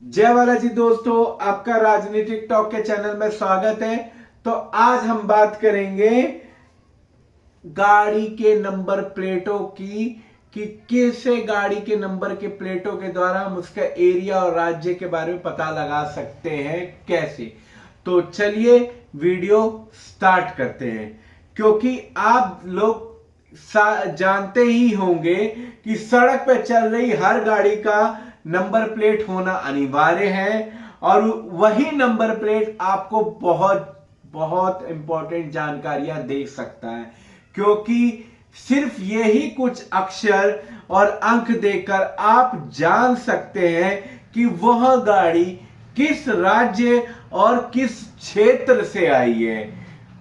जय बालाजी दोस्तों, आपका राजनीतिक टॉक के चैनल में स्वागत है। तो आज हम बात करेंगे गाड़ी के नंबर प्लेटों की कि कैसे गाड़ी के नंबर के प्लेटों के द्वारा हम उसका एरिया और राज्य के बारे में पता लगा सकते हैं कैसे। तो चलिए वीडियो स्टार्ट करते हैं। क्योंकि आप लोग जानते ही होंगे कि सड़क पर चल रही हर गाड़ी का नंबर प्लेट होना अनिवार्य है और वही नंबर प्लेट आपको बहुत बहुत इंपॉर्टेंट जानकारियां दे सकता है। क्योंकि सिर्फ यही कुछ अक्षर और अंक देकर आप जान सकते हैं कि वह गाड़ी किस राज्य और किस क्षेत्र से आई है,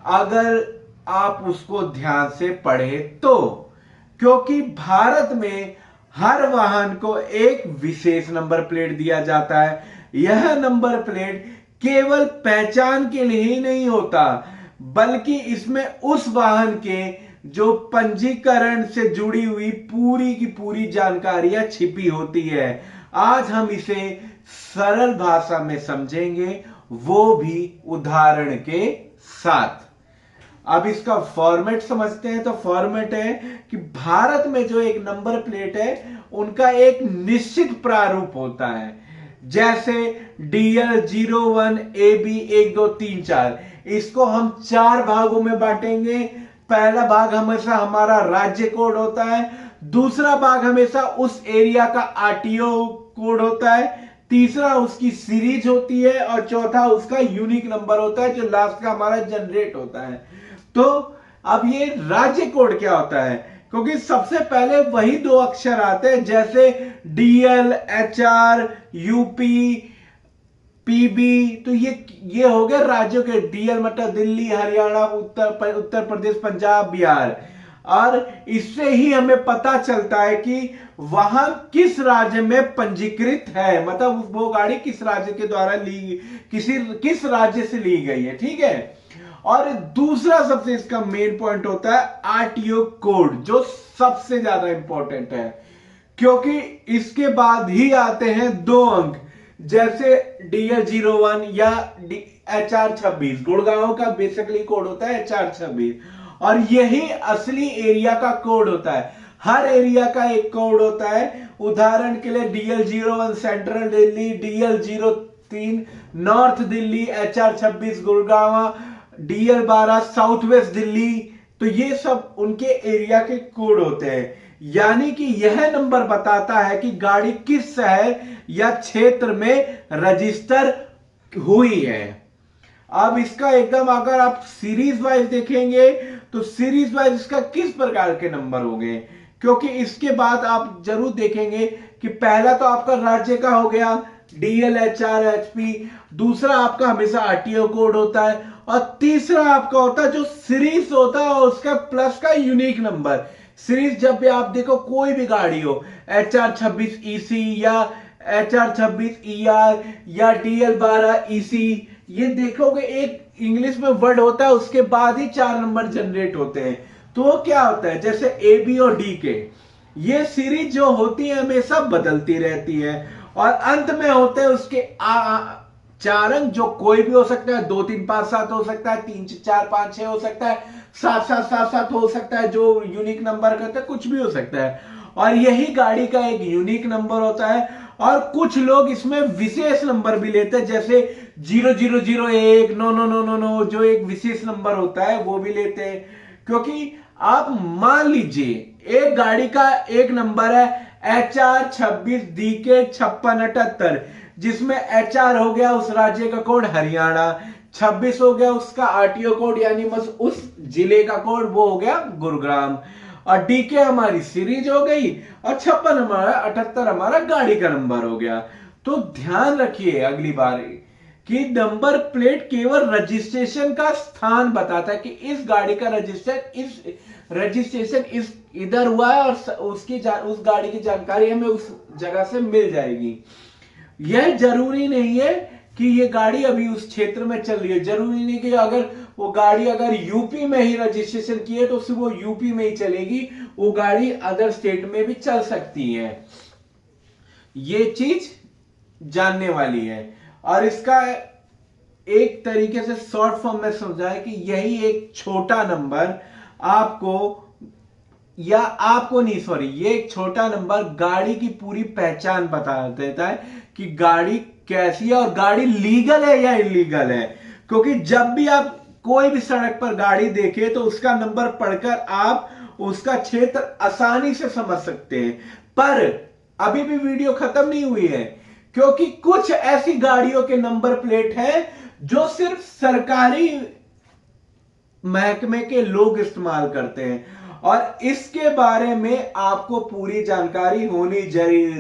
अगर आप उसको ध्यान से पढ़े तो। क्योंकि भारत में हर वाहन को एक विशेष नंबर प्लेट दिया जाता है। यह नंबर प्लेट केवल पहचान के लिए ही नहीं होता, बल्कि इसमें उस वाहन के जो पंजीकरण से जुड़ी हुई पूरी की पूरी जानकारियां छिपी होती है। आज हम इसे सरल भाषा में समझेंगे, वो भी उदाहरण के साथ। अब इसका फॉर्मेट समझते हैं। तो फॉर्मेट है कि भारत में जो एक नंबर प्लेट है उनका एक निश्चित प्रारूप होता है। जैसे DL01 AB 1 2 3 4, इसको हम 4 भागों में बांटेंगे। पहला भाग हमेशा हमारा राज्य कोड होता है, दूसरा भाग हमेशा उस एरिया का RTO कोड होता है, तीसरा उसकी सीरीज होती है और चौथा उसका यूनिक नंबर होता है जो लास्ट का हमारा जनरेट होता है। तो अब ये राज्य कोड क्या होता है, क्योंकि सबसे पहले वही 2 अक्षर आते हैं। जैसे DL HR UP PB, तो ये हो गए राज्यों के। DL मतलब दिल्ली, हरियाणा, उत्तर प्रदेश, पंजाब, बिहार। और इससे ही हमें पता चलता है कि वहां किस राज्य में पंजीकृत है, मतलब वो गाड़ी किस राज्य के द्वारा किस राज्य से ली गई है। ठीक है। और दूसरा सबसे इसका मेन पॉइंट होता है RTO कोड, जो सबसे ज्यादा इंपॉर्टेंट है, क्योंकि इसके बाद ही आते हैं 2 अंक। जैसे DL01 या HR26, गुड़गांव का बेसिकली कोड होता है HR26, और यही असली एरिया का कोड होता है। हर एरिया का एक कोड होता है। उदाहरण के लिए DL01 central Delhi, DL03 north Delhi, HR26 Gurgaon, DL12 south west Delhi. तो ये सब उनके एरिया के कोड होते हैं। यानी कि यह नंबर बताता है कि गाड़ी किस शहर या क्षेत्र में रजिस्टर हुई है। अब इसका एकदम अगर आप सीरीज वाइज देखेंगे तो सीरीज वाइज इसका किस प्रकार के नंबर होंगे, क्योंकि इसके बाद आप जरूर देखेंगे कि पहला तो आपका राज्य का हो गया DL HR HP, दूसरा आपका हमेशा RTO कोड होता है, और तीसरा आपका होता है जो सीरीज होता है और उसका प्लस का यूनिक नंबर। सीरीज जब भी आप देखो कोई भी गाड़ी हो, HR26 EC या HR26 ER या DL12 EC, ये देखोगे एक इंग्लिश में वर्ड होता है, उसके बाद ही 4 नंबर जनरेट होते हैं। तो वो क्या होता है, जैसे AB और DK, ये सीरीज जो होती है हमेशा बदलती रहती है, और अंत में होते हैं उसके 4 अंक, जो कोई भी हो सकता है। 2 3 5 7 हो सकता है, 3 4 5 6 हो सकता है, 7 7 7 7 हो सकता है, जो यूनिक नंबर कहते हैं, कुछ भी हो सकता है। और यही गाड़ी का एक यूनिक नंबर होता है। और कुछ लोग इसमें विशेष नंबर भी लेते हैं, जैसे 0001 no no no no no, जो एक विशेष नंबर होता है वो भी लेते हैं। क्योंकि आप मान लीजिए एक गाड़ी का एक नंबर है HR26 DK 5678, जिसमें HR हो गया उस राज्य का कोड हरियाणा, 26 हो गया उसका RTO कोड यानी बस उस जिले का कोड, वो हो गया गुरुग्राम, और DK हमारी सीरीज हो गई, और 58 हमारा गाड़ी का नंबर हो गया। तो ध्यान रखिए अगली बार कि नंबर प्लेट केवल रजिस्ट्रेशन का स्थान बताता है कि इस गाड़ी का रजिस्ट्रेशन इस इधर हुआ है, और उस गाड़ी की जानकारी हमें उस जगह से मिल जाएगी। यह जरूरी नहीं है कि ये गाड़ी अभी उस क्षेत्र में चल रही है। जरूरी नहीं कि अगर वो गाड़ी अगर यूपी में ही रजिस्ट्रेशन की है तो सिर्फ वो यूपी में ही चलेगी, वो गाड़ी अदर स्टेट में भी चल सकती है। ये चीज जानने वाली है। और इसका एक तरीके से शॉर्ट फॉर्म में समझाए कि यही एक छोटा नंबर आपको, या आपको नहीं, सॉरी, ये एक छोटा नंबर गाड़ी की पूरी पहचान बता देता है कि गाड़ी कैसी है और गाड़ी लीगल है या इलीगल है। क्योंकि जब भी आप कोई भी सड़क पर गाड़ी देखे तो उसका नंबर पढ़कर आप उसका क्षेत्र आसानी से समझ सकते हैं। पर अभी भी वीडियो खत्म नहीं हुई है, क्योंकि कुछ ऐसी गाड़ियों के नंबर प्लेट हैं जो सिर्फ सरकारी महकमे के लोग इस्तेमाल करते हैं, और इसके बारे में आपको पूरी जानकारी होनी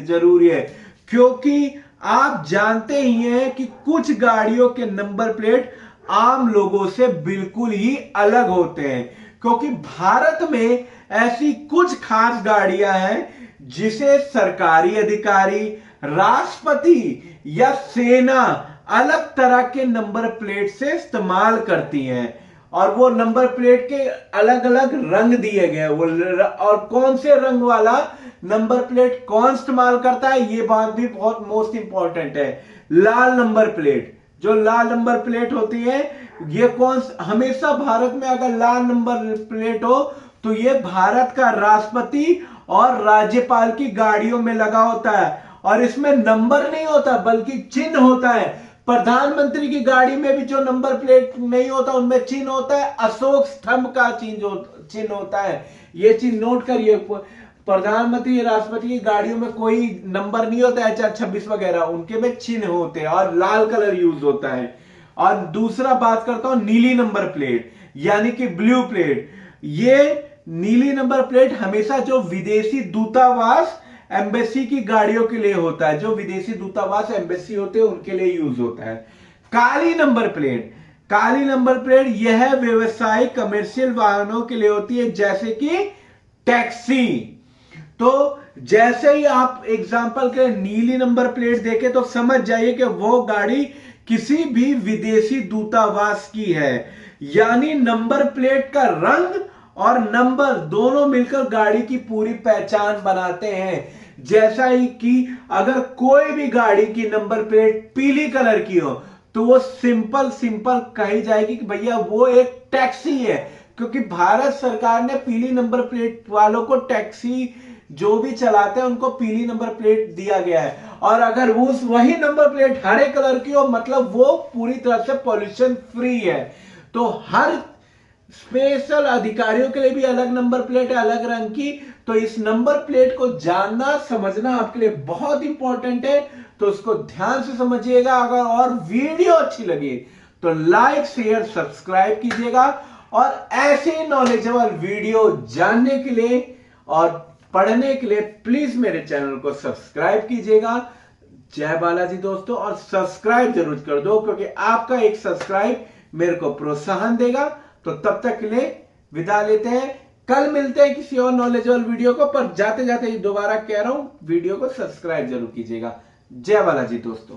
जरूरी है। क्योंकि आप जानते ही हैं कि कुछ गाड़ियों के नंबर प्लेट आम लोगों से बिल्कुल ही अलग होते हैं, क्योंकि भारत में ऐसी कुछ खास गाड़ियां हैं जिसे सरकारी अधिकारी, राष्ट्रपति या सेना अलग तरह के नंबर प्लेट से इस्तेमाल करती हैं, और वो नंबर प्लेट के अलग अलग रंग दिए गए वो, और कौन से रंग वाला नंबर प्लेट कौन इस्तेमाल करता है ये बात भी बहुत मोस्ट इंपॉर्टेंट है। लाल नंबर प्लेट, जो लाल नंबर प्लेट होती है, ये कौन, हमेशा भारत में अगर लाल नंबर प्लेट हो तो ये भारत का राष्ट्रपति और राज्यपाल की गाड़ियों में लगा होता है, और इसमें नंबर नहीं होता बल्कि चिन्ह होता है। प्रधानमंत्री की गाड़ी में भी जो नंबर प्लेट नहीं होता उनमें चिन्ह होता है, अशोक स्तंभ का चिन्ह होता है। ये चीज नोट करिए, प्रधानमंत्री राष्ट्रपति की गाड़ियों में कोई नंबर नहीं होता है, HR-26 वगैरह, उनके में चिन्ह होते हैं और लाल कलर यूज होता है। और दूसरा बात करता हूं नीली नंबर प्लेट, यानी कि ब्लू प्लेट। ये नीली नंबर प्लेट हमेशा जो विदेशी दूतावास, एम्बेसी की गाड़ियों के लिए होता है, जो विदेशी दूतावास, एम्बेसी होते हैं उनके लिए यूज होता है। काली नंबर प्लेट, काली नंबर प्लेट यह व्यवसायिक कमर्शियल वाहनों के लिए होती है, जैसे कि टैक्सी। तो जैसे ही आप एग्जांपल के नीली नंबर प्लेट देखें तो समझ जाइए कि वो गाड़ी किसी भी विदेशी दूतावास की है, यानी नंबर प्लेट का रंग और नंबर दोनों मिलकर गाड़ी की पूरी पहचान बनाते हैं। जैसा ही कि अगर कोई भी गाड़ी की नंबर प्लेट पीली कलर की हो तो वो सिंपल कही जाएगी कि भैया वो एक टैक्सी है, क्योंकि भारत सरकार ने पीली नंबर प्लेट वालों को, टैक्सी जो भी चलाते हैं उनको पीली नंबर प्लेट दिया गया है। और अगर वही नंबर प्लेट हरे कलर की हो मतलब वो पूरी तरह से पॉल्यूशन फ्री है। तो हर स्पेशल अधिकारियों के लिए भी अलग नंबर प्लेट है, अलग रंग की। तो इस नंबर प्लेट को जानना समझना आपके लिए बहुत इंपॉर्टेंट है, तो उसको ध्यान से समझिएगा। अगर और वीडियो अच्छी लगी तो लाइक, शेयर, सब्सक्राइब कीजिएगा, और ऐसे नॉलेजेबल वीडियो जानने के लिए और पढ़ने के लिए प्लीज मेरे चैनल को सब्सक्राइब कीजिएगा। जय बालाजी दोस्तों, और सब्सक्राइब जरूर कर दो, क्योंकि आपका एक सब्सक्राइब मेरे को प्रोत्साहन देगा। तो तब तक के लिए विदा लेते हैं, कल मिलते हैं किसी और नॉलेजेबल वीडियो को। पर जाते जाते दोबारा कह रहा हूं, वीडियो को सब्सक्राइब जरूर कीजिएगा। जय बालाजी दोस्तों।